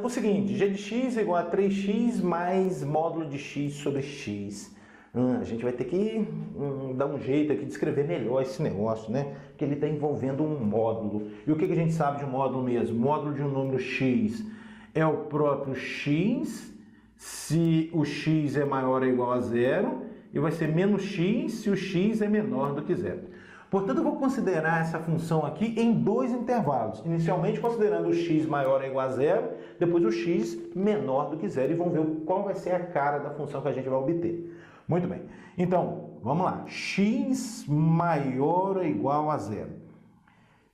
O seguinte, g de x é igual a 3x mais módulo de x sobre x. A gente vai ter que dar um jeito aqui de escrever melhor esse negócio, né? Porque ele está envolvendo um módulo. E o que a gente sabe de um módulo mesmo? O módulo de um número x é o próprio x, se o x é maior ou igual a zero, e vai ser menos x se o x é menor do que zero. Portanto, eu vou considerar essa função aqui em dois intervalos. Inicialmente, considerando o x maior ou igual a zero, depois o x menor do que zero, e vamos ver qual vai ser a cara da função que a gente vai obter. Muito bem. Então, vamos lá. X maior ou igual a zero.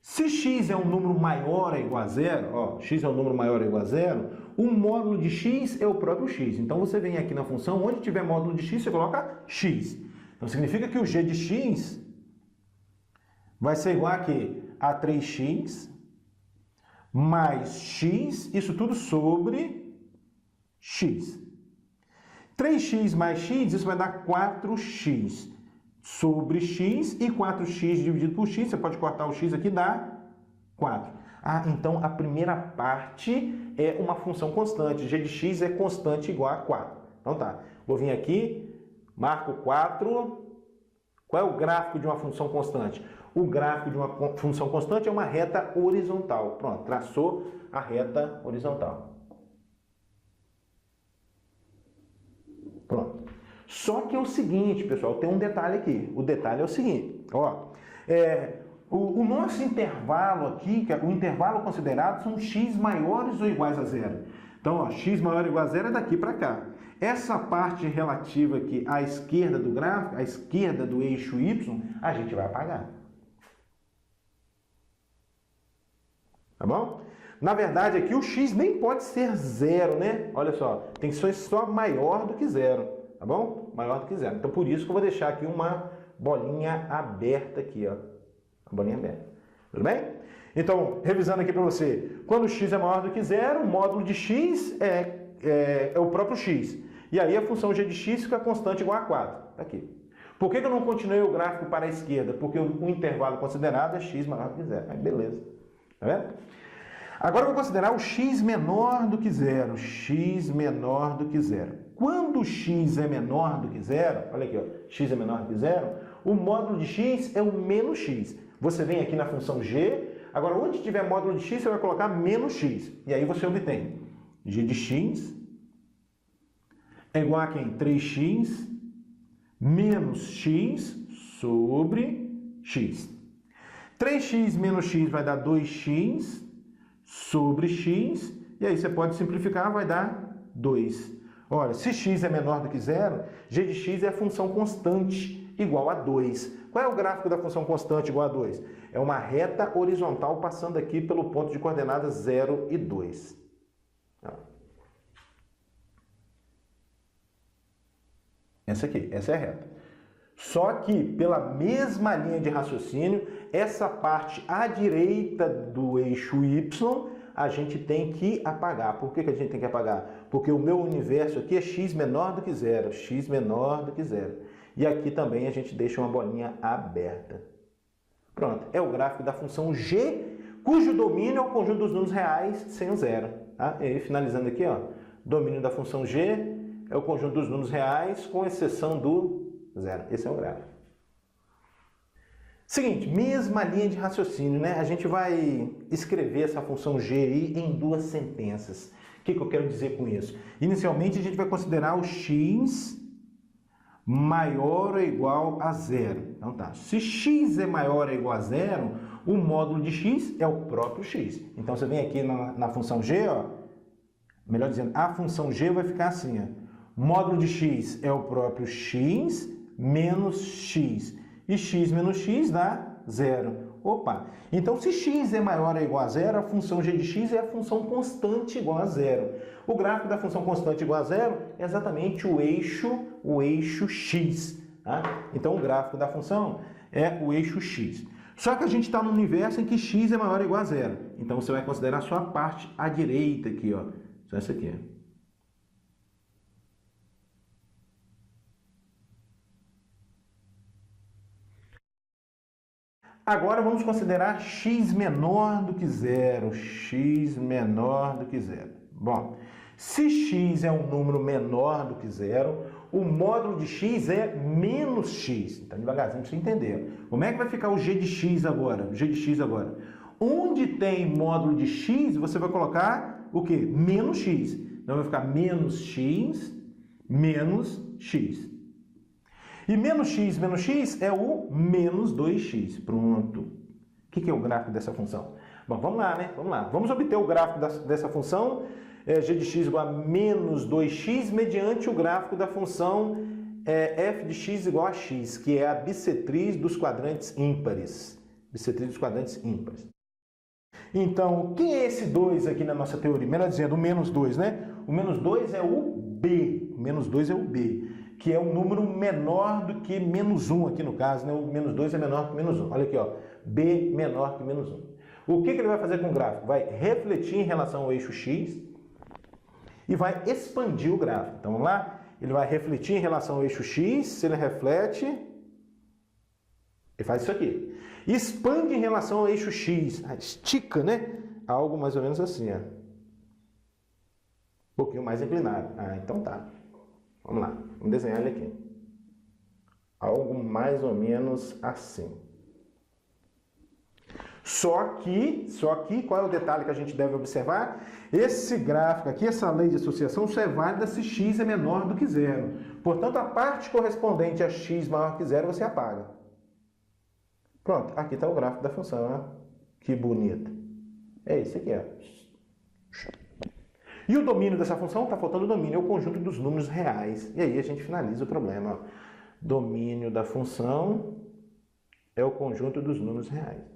Se x é um número maior ou igual a zero, x é um número maior ou igual a zero, o módulo de x é o próprio x. Então, você vem aqui na função, onde tiver módulo de x, você coloca x. Então, significa que o g de x vai ser igual a quê? A 3x mais x, isso tudo sobre x. 3x mais x, isso vai dar 4x sobre x, e 4x dividido por x, você pode cortar o x aqui, dá 4. Então a primeira parte é uma função constante, g de x é constante igual a 4. Então tá, vou vir aqui, marco 4. Qual é o gráfico de uma função constante? O gráfico de uma função constante é uma reta horizontal. Pronto, traçou a reta horizontal. Pronto. Só que é o seguinte, pessoal, tem um detalhe aqui. O detalhe é o seguinte, o nosso intervalo aqui, o intervalo considerado são x maiores ou iguais a zero. Então, x maior ou igual a zero é daqui para cá. Essa parte relativa aqui à esquerda do gráfico, à esquerda do eixo y, a gente vai apagar. Tá bom? Na verdade, aqui o x nem pode ser zero, né? Olha só, tem que ser só maior do que zero, tá bom? Maior do que zero. Então, por isso que eu vou deixar aqui uma bolinha aberta aqui, ó. Uma bolinha aberta. Tudo bem? Então, revisando aqui para você, quando x é maior do que zero, o módulo de x é o próprio x. E aí a função g de x fica constante igual a 4. Tá aqui. Por que eu não continuei o gráfico para a esquerda? Porque o intervalo considerado é x maior do que zero. Aí, beleza. Tá vendo? Agora eu vou considerar o x menor do que zero. X menor do que zero. Quando x é menor do que zero, olha aqui, ó, x é menor do que zero, o módulo de x é o menos x. Você vem aqui na função g, agora onde tiver módulo de x, você vai colocar menos x. E aí você obtém g de x é igual a quem? 3x menos x sobre x. 3x menos x vai dar 2x sobre x, e aí você pode simplificar, vai dar 2. Olha, se x é menor do que zero, g de x é a função constante igual a 2. Qual é o gráfico da função constante igual a 2? É uma reta horizontal passando aqui pelo ponto de coordenadas 0 e 2. Essa aqui, essa é a reta. Só que, pela mesma linha de raciocínio, essa parte à direita do eixo y, a gente tem que apagar. Por que a gente tem que apagar? Porque o meu universo aqui é x menor do que zero. X menor do que zero. E aqui também a gente deixa uma bolinha aberta. Pronto, é o gráfico da função g, cujo domínio é o conjunto dos números reais sem o zero. Tá? E aí, finalizando aqui, ó, domínio da função g é o conjunto dos números reais, com exceção do zero. Esse é o gráfico. Seguinte, mesma linha de raciocínio, né? A gente vai escrever essa função g aí em duas sentenças. O que eu quero dizer com isso? Inicialmente, a gente vai considerar o x maior ou igual a zero. Então tá, se x é maior ou igual a zero, o módulo de x é o próprio x. Então você vem aqui na função g, ó, melhor dizendo, a função g vai ficar assim, ó. Módulo de x é o próprio x menos x. E x menos x dá zero. Opa! Então, se x é maior ou igual a zero, a função g de x é a função constante igual a zero. O gráfico da função constante igual a zero é exatamente o eixo x. Tá? Então, o gráfico da função é o eixo x. Só que a gente está no universo em que x é maior ou igual a zero. Então, você vai considerar só a parte à direita aqui, ó. Só essa aqui, ó. Agora vamos considerar x menor do que zero. X menor do que zero. Bom, se x é um número menor do que zero, o módulo de x é menos x. Então, devagarzinho para você entender. Como é que vai ficar o g de x agora? O g de x agora. Onde tem módulo de x, você vai colocar o quê? Menos x. Então, vai ficar menos x, menos x. E menos x é o menos 2x. Pronto. O que é o gráfico dessa função? Bom, vamos lá, né? Vamos lá. Vamos obter o gráfico dessa função, g de x igual a menos 2x, mediante o gráfico da função f de x igual a x, que é a bissetriz dos quadrantes ímpares. Bissetriz dos quadrantes ímpares. Então, quem é esse 2 aqui na nossa teoria? Melhor dizendo, o menos 2, né? O menos 2 é o b. O menos 2 é o b, que é um número menor do que menos 1 aqui no caso, né? O menos 2 é menor que menos 1. Olha aqui, ó. B menor que menos 1. O que ele vai fazer com o gráfico? Vai refletir em relação ao eixo x e vai expandir o gráfico. Então, vamos lá? Ele vai refletir em relação ao eixo x, se ele reflete, ele faz isso aqui. Expande em relação ao eixo x, estica, né? Algo mais ou menos assim, ó. Um pouquinho mais inclinado. Então tá. Vamos lá, vamos desenhar ele aqui. Algo mais ou menos assim. Só que, qual é o detalhe que a gente deve observar? Esse gráfico aqui, essa lei de associação, só é válida se x é menor do que zero. Portanto, a parte correspondente a x maior que zero, você apaga. Pronto, aqui está o gráfico da função, né? Que bonito. É esse aqui, ó. E o domínio dessa função, está faltando o domínio, é o conjunto dos números reais. E aí a gente finaliza o problema. Domínio da função é o conjunto dos números reais.